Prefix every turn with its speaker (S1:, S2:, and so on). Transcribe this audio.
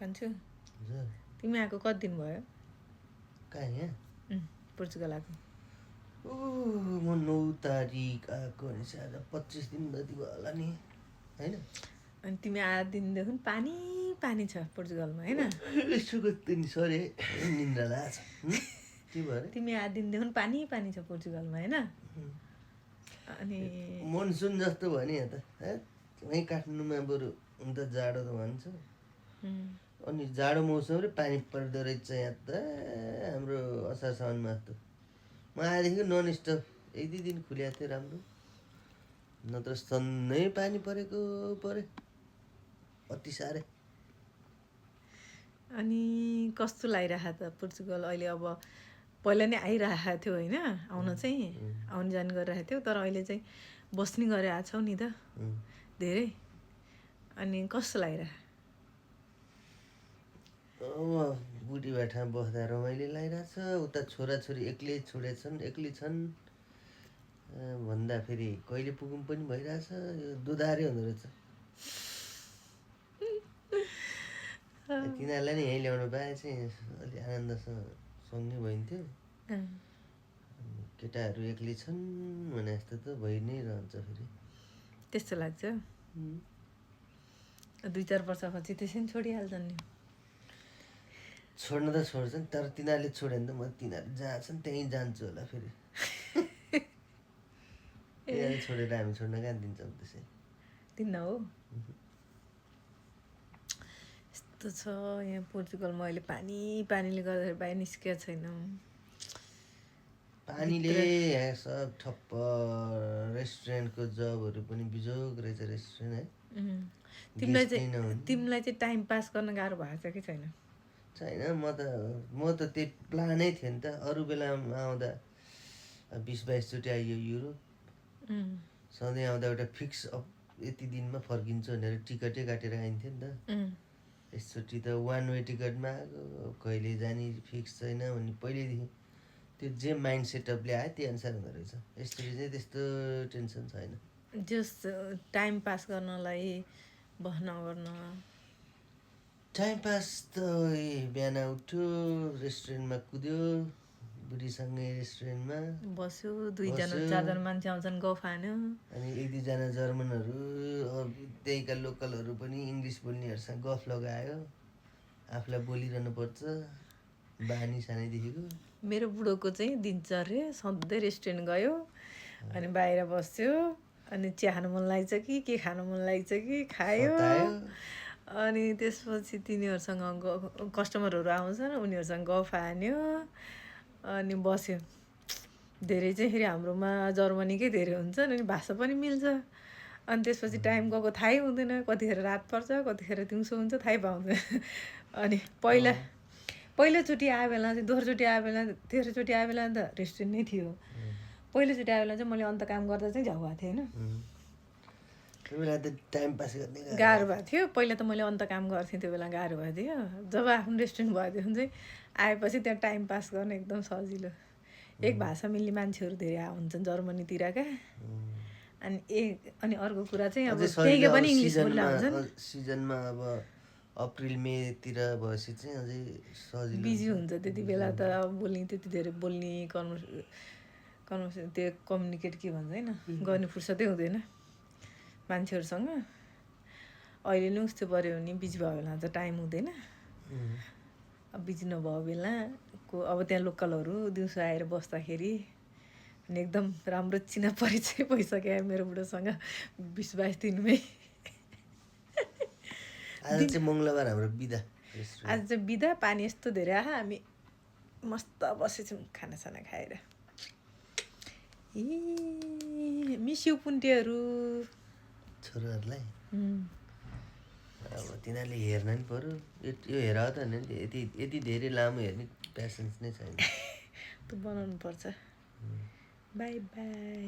S1: कान्छु तिमी आएको कति दिन भयो
S2: कहाँ यहाँ
S1: पोर्चुगल आएको
S2: म 9 तारिक आएको भनेपछि आज 25 दिन जति भयो होला नि होइन
S1: अनि तिमी आधा दिनदेखि पानी पानी छ पोर्चुगलमा होइन
S2: यसो कति नि सरे निन्द्रा लाग्छ के भयो
S1: तिमी आधा दिनदेखि पानी पानी छ पोर्चुगलमा होइन अनि
S2: मनसुन जस्तो भयो नि यहाँ त वहीँ काठमाडौँमा बरु हुन त जाडो त भन्छ अनि जाडो मौसम र पानी पर्दो रहेछ यहाँ त हाम्रो असार साउन मास त म आएदेखि नन स्टप 1-2 दिन खुलिएको थियो राम्रो नत्र सन्नै पानी परेको परे अति साह्रै
S1: अनि कस्तो लागिरहेको त पोर्चुगल अहिले अब पहिला नै आइरहेको थियो होइन आउन चाहिँ आउन जान गरिरहेको थियो तर अहिले चाहिँ बस्ने गरिरहेको छौ नि त धेरै अनि कस्तो लागिरहेको
S2: बुढी भाटामा बस्दा रमाइलो लागिरहेछ उता छोराछोरी एक्लै छोडेछन् एक्लै छन् भन्दा फेरि कहिले पुगौँ पनि भइरहेछ यो दुधारे हुँदो रहेछ तिनीहरूलाई नै यहीँ ल्याउनु पाए चाहिँ अलि आनन्दसँग सँगै भइन्थ्यो केटाहरू एक्लै छन् भने जस्तो त भइ नै रहन्छ फेरि
S1: त्यस्तो लाग्छ 2-4 वर्षपछि त्यसै नि छोडिहाल्छन् नि
S2: छोड्न त छोड्छन् तर तिनीहरूले छोड्यो भने त म तिनीहरू जहाँ छन् त्यहीँ जान्छु होला फेरि तिनीहरूले छोडेर हामी छोड्न कहाँ दिन्छौँ त्यसै
S1: दिन्न हो यस्तो छ यहाँ पोर्चुगलमा अहिले पानी पानीले गर्दाखेरि बाहिर निस्केको छैन
S2: पानीले यहाँ सब ठप्प रेस्टुरेन्टको जबहरू पनि बिजोग रहेछ रेस्टुरेन्ट है
S1: तिमीलाई चाहिँ टाइम पास गर्न गाह्रो भएको छ कि छैन
S2: छैन म त त्यही प्लानै थियो नि त अरू बेलामा आउँदा 20-22 चोटि आइयो युरोप सधैँ आउँदा एउटा फिक्स यति दिनमा फर्किन्छु भनेर टिकटै काटेर आइन्थ्यो नि त यसचोटि त वान वे टिकटमा आएको कहिले जाने फिक्स छैन भने पहिल्यैदेखि त्यो जे माइन्ड सेटअपले आयो त्यही अनुसार हुँदो रहेछ यसचोटि चाहिँ त्यस्तो टेन्सन छैन
S1: जस टाइम पास गर्नलाई बस्न गर्न
S2: टाइम पास त बिहान उठ्यो रेस्टुरेन्टमा कुद्यो बुढीसँगै रेस्टुरेन्टमा
S1: बस्यो 2-4जना मान्छे आउँछन् गफ हान्यो
S2: अनि 1-2जना जर्मनहरू त्यहीँका लोकलहरू पनि इङ्ग्लिस बोल्नेहरूसँग गफ लगायो आफूलाई बोलिरहनु पर्छ बानी सानैदेखिको
S1: मेरो बुढोको चाहिँ दिनचर्या सधैँ रेस्टुरेन्ट गयो अनि बाहिर बस्यो अनि चिया खानु मन लाग्छ कि के खानु मन लाग्छ कि खायो अनि त्यसपछि तिनीहरूसँग कस्टमरहरू आउँछन् उनीहरूसँग गफ हान्यो अनि बस्यो धेरै चाहिँ फेरि हाम्रोमा जर्मनीकै धेरै हुन्छन् अनि भाषा पनि मिल्छ अनि त्यसपछि टाइम गएको थाहै हुँदैन कतिखेर रात पर्छ कतिखेर दिउँसो हुन्छ थाहै पाउँदैन अनि पहिलोचोटि आयो बेला चाहिँ दोस्रोचोटि आयो बेला तेस्रोचोटि आयो बेला त रेस्टुरेन्ट नै थियो पहिलोचोटि आयो बेला चाहिँ मैले अन्त काम गर्दा चाहिँ झ्याउ भएको थिएँ होइन गाह्रो भएको थियो पहिला त मैले अन्त काम गर्थेँ त्यो बेला गाह्रो भएको थियो जब आफ्नो रेस्टुरेन्ट भएदेखि चाहिँ आएपछि त्यहाँ टाइम पास गर्न एकदम सजिलो एक भाषा मिल्ने मान्छेहरू धेरै हुन्छन् जर्मनीतिरका अनि अर्को कुरा चाहिँ अब त्यहीँको पनि इङ्ग्लिस बोल्ने हुन्छन्
S2: सिजनमा अब अप्रिल मेतिर भएपछि चाहिँ अझै सजिलो
S1: बिजी हुन्छ त्यति बेला त बोल्ने त्यति धेरै बोल्ने त्यो कम्युनिकेट के भन्छ होइन गर्ने फुर्सदै हुँदैन मान्छेहरूसँग अहिले नि उस्तो पऱ्यो भने बिजी भयो बेला त टाइम हुँदैन अब बिजी नभएको बेलाको अब त्यहाँ लोकलहरू दिउँसो आएर बस्दाखेरि अनि एकदम राम्रो चिना परिचय भइसक्यो मेरो बुढोसँग 20-22 दिनमै
S2: आज चाहिँ मङ्गलबार हाम्रो बिदा
S1: आज चाहिँ बिदा पानी यस्तो धेरै आयो हामी मस्त बसेछौँ खानासाना खाएर मिस यु पुन्टेहरू
S2: छोराहरूलाई अब तिनीहरूले हेर्न नि पर्यो यो हेर त होइन यति धेरै लामो हेर्ने प्यासेन्स नै छैन
S1: त बनाउनु पर्छ बाई बाई